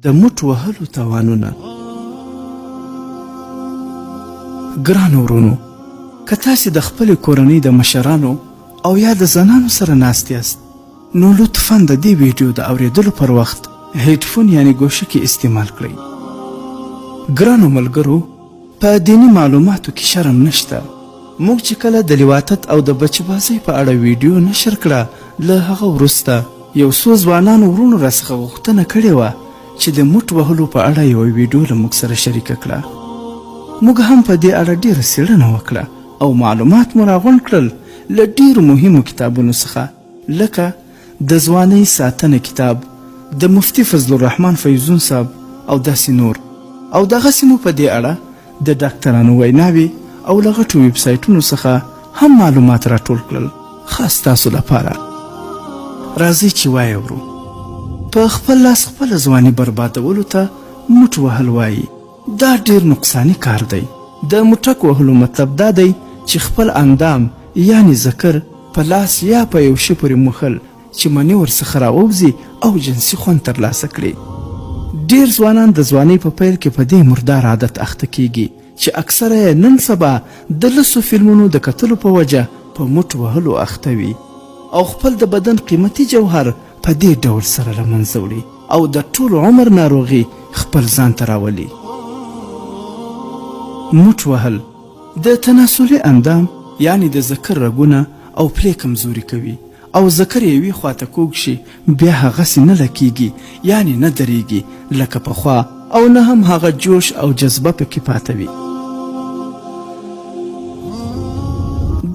د موټ وهلو تاوانونه. ګرانو ورونو، که تاسې د خپلې کورنۍ د مشرانو او یا د زنانو سره ناست یاست، نو لطفاً د دې ویډیو د اوریدلو پر وخت هیډفون یعنی ګوشکې استعمال کړئ. ګرانو ملګرو، په دینی معلوماتو کې شرم نشته. موږ چې کله د لواطت او د بچه‌بازۍ په اړه ویډیو نشر کړه، له هغه وروسته یو څو ځوانانو ورونو راڅخه غوښتنه کړې وه چې د موټ وهلو په اړه یوه ویډیو له موږ سره شریکه کړه. موږ هم په دې اړه ډېره څېړنه وکړه او معلومات مو راغونډ کړل له ډېرو مهمو کتابونو څخه، لکه د ځوانۍ ساتنه کتاب د مفتي فضل الرحمن فیضون صاحب او داسې نور. او دغسې مو په دې اړه د ډاکټرانو ویناوې او له غټو ویب سایټونو څخه هم معلومات راټول کړل خاص تاسو لپاره. راځئ چې وایو، په خپل لاس خپله ځواني بربادولو ته موټ وهل وایي. دا ډېر نقصاني کار دی. د موټک وهلو مطلب دا دی چې خپل اندام یعنی ذکر په لاس یا په یو شي پورې موښل چې مني ورڅخه راووځي او جنسي خوند ترلاسه کړي. ډېر ځوانان د ځوانۍ په پیل کې په دې مردار عادت اخته کیږي چې اکثره یې نن سبا د لسو فلمونو د کتلو په وجه په موټ وهلو اخته وي او خپل د بدن قیمتي جوهر په دې ډول سره له منځه وړي او د ټول عمر ناروغي خپل ځان ته راولي. موټ وهل د تناسلي اندام یعنی د ذکر رګونه او پلې کمزوري کوي او ذکر یوې خواته کوږ شي، بیا هغسې نه لکېږي یعنی نه درېږي لکه پخوا او نه هم هغه جوش او جذبه پکې پاته وي.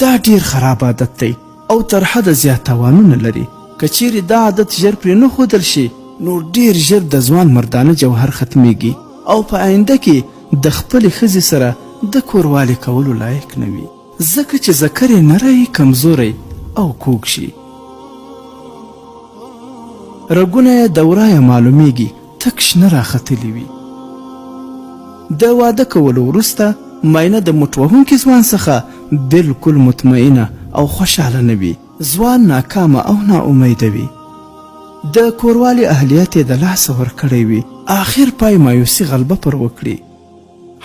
دا ډېر خراب عادت دی او تر حده زیات تاوانونه لري. که چیرې دا عادت ژر پرې نه ښودل شي، نو ډېر ژر د ځوان مردانه جوهر ختمیږي او په آینده کې د خپلې ښځې سره د کوروالي کولو لایق نه وي، ځکه چې ذکر یې نری، کمزوری او کوږ شي. رګونه یې دورایه معلومیږي، تک شنه راختلي وي. د واده کولو وروسته ماینه د موټ وهونکي ځوان څخه بلکل مطمئنه او خوشحاله نه وي. ځوان ناکامه او ناامیده وي. د کوروالي اهلیت یې د لاسه ورکړی وي، آخر پای مایوسي غلبه پر وکړي.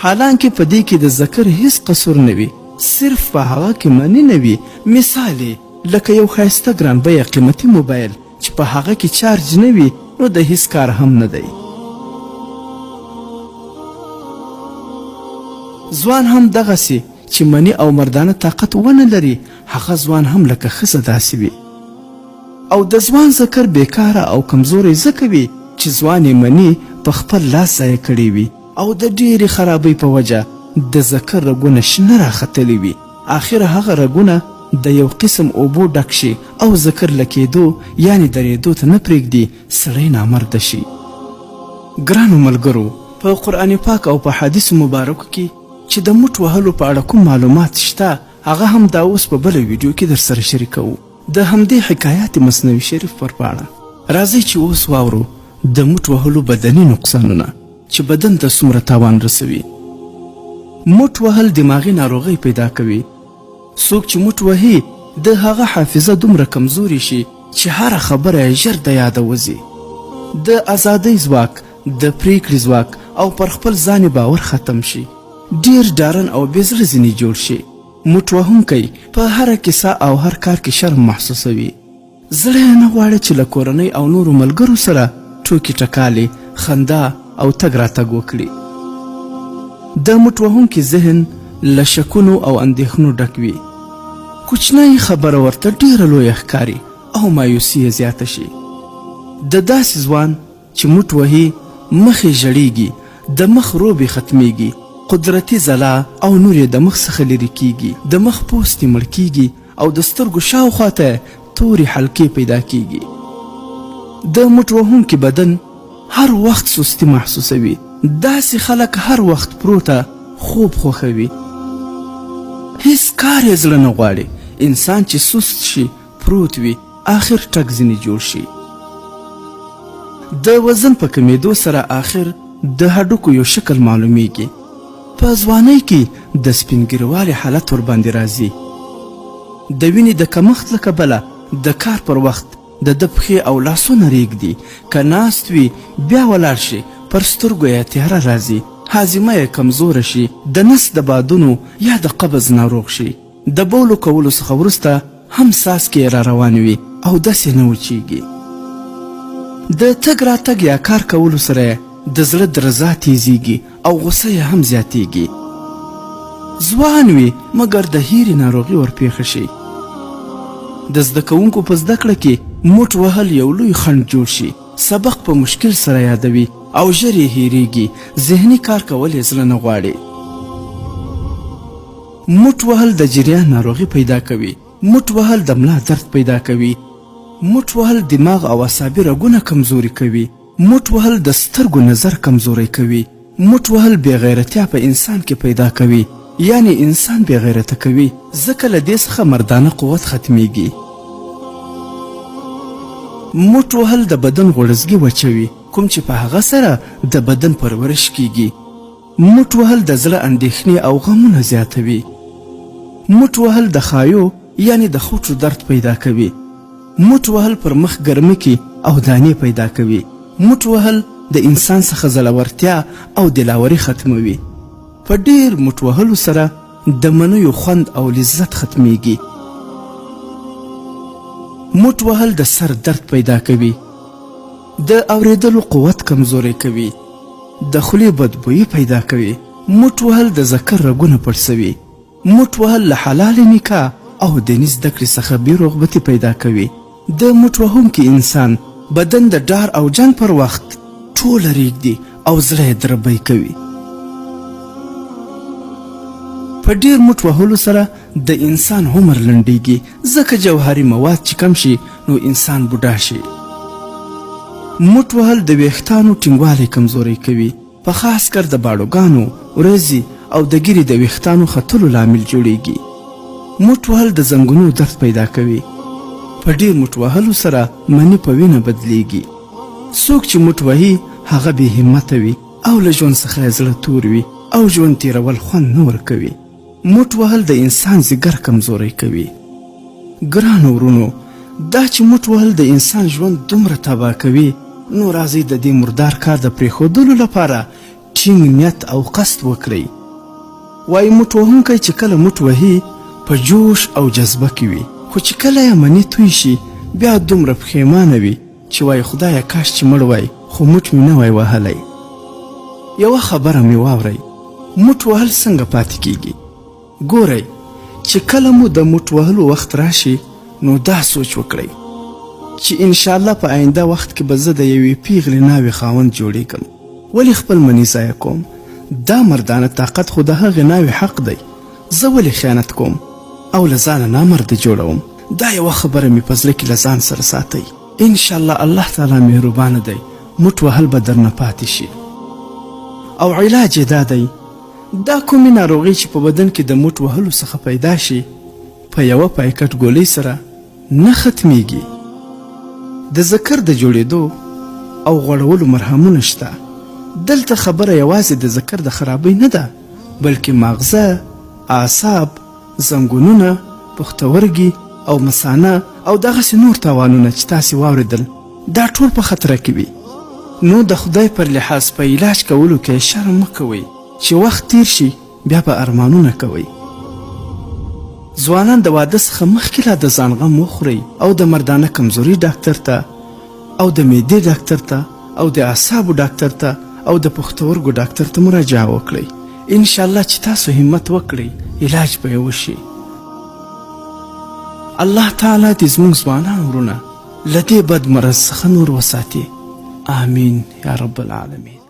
حالانکه په دې کې د ذکر هیڅ قصور نه وي، صرف په هغه کې منی نه وي. مثال لکه یو ښایسته ګران بیه قیمتي موبایل چې په هغه کې چارج نه وي، نو د هیڅ کار هم نه دی. ځوان هم دغسې چې منی او مردانه طاقت ونه لري، هغه ځوان هم لکه ښځه داسې وي. او د ځوان ذکر بیکاره او کمزوری ځکه وي چې ځوان یې منی په خپل لاس ضایع کړی وي او د ډېرې خرابۍ په وجه د ذکر رګونه شنه راختلي وي. آخر هغه رګونه د یو قسم اوبو ډک شي او ذکر لکېدو یعنی درېدو ته نه پرېږدي، سړی نامرده شي. ګرانو ملګرو، په قرآن پاک او په حدیثو مبارکو کې چې د موټ وهلو په اړه کوم معلومات شته، هغه هم دا اوس په بله ویډیو کې در سره شریکوو، د همدې حکایات مصنوي شریف پر پاڼه. راځئ چې اوس واورو د موټ وهلو بدني نقصانونه چې بدن ته څومره تاوان رسوي. موټ وهل دماغي ناروغۍ پیدا کوي. څوک چې موټ وهي د هغه حافظه دومره کمزوري شي چې هره خبره یې ژر د یاده وځي. د ازادۍ ځواک، د پریکړې ځواک او پر خپل ځان باور ختم شي. ډیر ډارن او بې زړه ځینې جوړ شي. موټ وهونکی په هره کیسه او هر کار کې شرم محسوسوي. زړه یې نه غواړي چې له کورنۍ او نورو ملګرو سره ټوکې ټکالې، خندا او تګ راتګ وکړي. د موټ وهونکي ذهن له شکونو او اندېښنو ډک وي. کوچنۍ خبره ورته ډېره لویه ښکاري او مایوسي یې زیاته شي. د داسې ځوان چې موټ وهي مخ یې ژړېږي، د مخ روب یې ختمیږي، قدرتي ځلا او نور یې د مخ څخه لرې کیږي، د مخ پوست یې مړ کیږي او د سترګو شاوخواته تورې حلقې پیدا کیږي. د موټ وهونکي بدن هر وخت سستی محسوسوي. داسې خلک هر وخت پروته خوب خوښوي، هیڅ کار یې زړه نه غواړي. انسان چې سست شي، پروت وي، آخر ټک ځینې جوړ شي. د وزن په کمیدو سره آخر د هډوکو یو شکل معلومیږي. په ځوانۍ کې د سپینګیروالي حالت ورباندې راځي. د وینې د کمښت له کبله د کار پر وخت د ده پښې او لاسونه ریږدي. که ناست وي بیا ولاړ شي، پر سترګو یې تیاره راځي، هاضمه یې کمزوره شي، د نس د بادونو یا د قبض ناروغ شي. د بولو کولو څخه وروسته هم څاڅکې را روان وي او داسې نه وچیږي. د تګ راتګ یا کار کولو سره د زړه درزا تیزیږي او غصه یې هم زیاتیږي. ځوان وي مګر د هیرې ناروغي ورپېښه شي. د زده کوونکو په زده کړه کې موټ وهل یو لوی خنډ جوړ شي. سبق په مشکل سره یادوي او ژر یې هیریږي. ذهني کار کول یې زړه نه غواړي. موټ وهل د جریان ناروغي پیدا کوي. موټ وهل د ملا درد پیدا کوي. موټ وهل دماغ او اعصابي رګونه کمزوري کوي. موټ وهل د سترګو نظر کمزوری کوي. موټ وهل بې غیرتیا په انسان کې پیدا کوي، یعنی انسان بې غیرته کوي، ځکه له دې څخه مردانه قوت ختمیږي. موټ وهل د بدن غوړزګي وچوي، کوم چې په هغه سره د بدن پرورش کیږي. موټ وهل د زړه اندېښنې او غمونه زیاتوي. موټ وهل د خایو یعنی د خوټو درد پیدا کوي. موټ وهل پر مخ ګرمه کې او دانې پیدا کوي. موټ وهل د انسان څخه زړورتیا او دلاوري ختموي. په ډیر موټ وهلو سره د منیو خوند او لذت ختمیږي. موټ وهل د سر درد پیدا کوي. د اوریدلو قوت کمزوری کوي. د خولې بدبویي پیدا کوي. موټ وهل د ذکر رګونه پړسوي. موټ وهل له حلال نکاح او دیني زده کړې څخه بې رغبتي پیدا کوي. د موټ وهونکي انسان بدن د ډار او جنگ پر وخت ټوله ریږدي او زړه یې دربی کوي. په ډیر موټ وهلو سره د انسان عمر لنډیږي، ځکه جوهري مواد چې کم شي نو انسان بوډا شي. موټ وهل د ویښتانو ټینګوالی کمزوری کوي، په خاص کر د باړوګانو، ورځې او د ګیرې د ویښتانو ختلو لامل جوړیږي. موټ وهل د زنګونو درد پیدا کوي. په ډیر موټ وهلو سره منی په وینه بدلیږي. څوک چې موټ وهي هغه بې همته وي او له ژوند څخه یې زړه تور وي او ژوند تیرول خوند نه ورکوي. موټ وهل د انسان ځیګر کمزوری کوي. ګرانو ورونو، دا چې موټ وهل د انسان ژوند دومره تباه کوي، نو راځئ د دې مردار کار د پرېښودلو لپاره ټینګ نیت او قصد وکړئ. وایي موټ وهونکی چې کله موټ وهي په جوش او جذبه کې وي، خو چې کله یې منې توی شي بیا دومره پښیمانه وي چې وایي خدایه کاش چې مړ وای خو موټ مې نه وای وهلی. یوه خبره مې واورئ، موټ وهل څنګه پاتې کیږي؟ ګورئ، چې کله مو د موټ وهلو وخت راشي نو دا سوچ وکړئ چې انشاءالله په آینده وخت کې به زه د یوې پیغلې ناوې خاوند جوړیږم. ولې خپل منی ضایع کوم؟ دا مردانه طاقت خو د هغې ناوې حق دی. زه ولې خیانت کوم او له ځانه نامرده جوړوم؟ دا یوه خبره مې په زړه کې له ځان سره ساتئ. انشاءالله الله تعالی مهربانه دی، موټ وهل به درنه پاتې شي. او علاج یې دا دی، دا کومې ناروغۍ چې په بدن کې د موټ وهلو څخه پیدا شي په یوه پایکټ ګولۍ سره نه ختمیږي. د ذکر د جوړېدو او غوړولو مرهمونه شته. دلته خبره یوازې د ذکر د خرابۍ نه ده، بلکې ماغزه، اعصاب، زنګونونه، پښتورګي او مثانه او دغسې نور تاوانونه چې تاسې واورېدل دا ټول په خطره کې وي. نو د خدای پر لحاظ په علاج کولو کې شرم مه کوئ چې وخت تیر شي بیا به ارمانونه کوئ. ځوانان د واده څخه مخکې لا د ځان غم وخورئ او د مردانه کمزوري ډاکټر ته او د معدې ډاکټر ته او د اعصابو ډاکټر ته او د پښتورګو ډاکټر ته مراجعه وکړئ. انشاءالله چې تاسو همت وکړئ علاج به یې وشي. الله تعالی دې زموږ ځوانان ورونه له دې بد مرض څخه نور وساتي. آمین یا رب العالمین.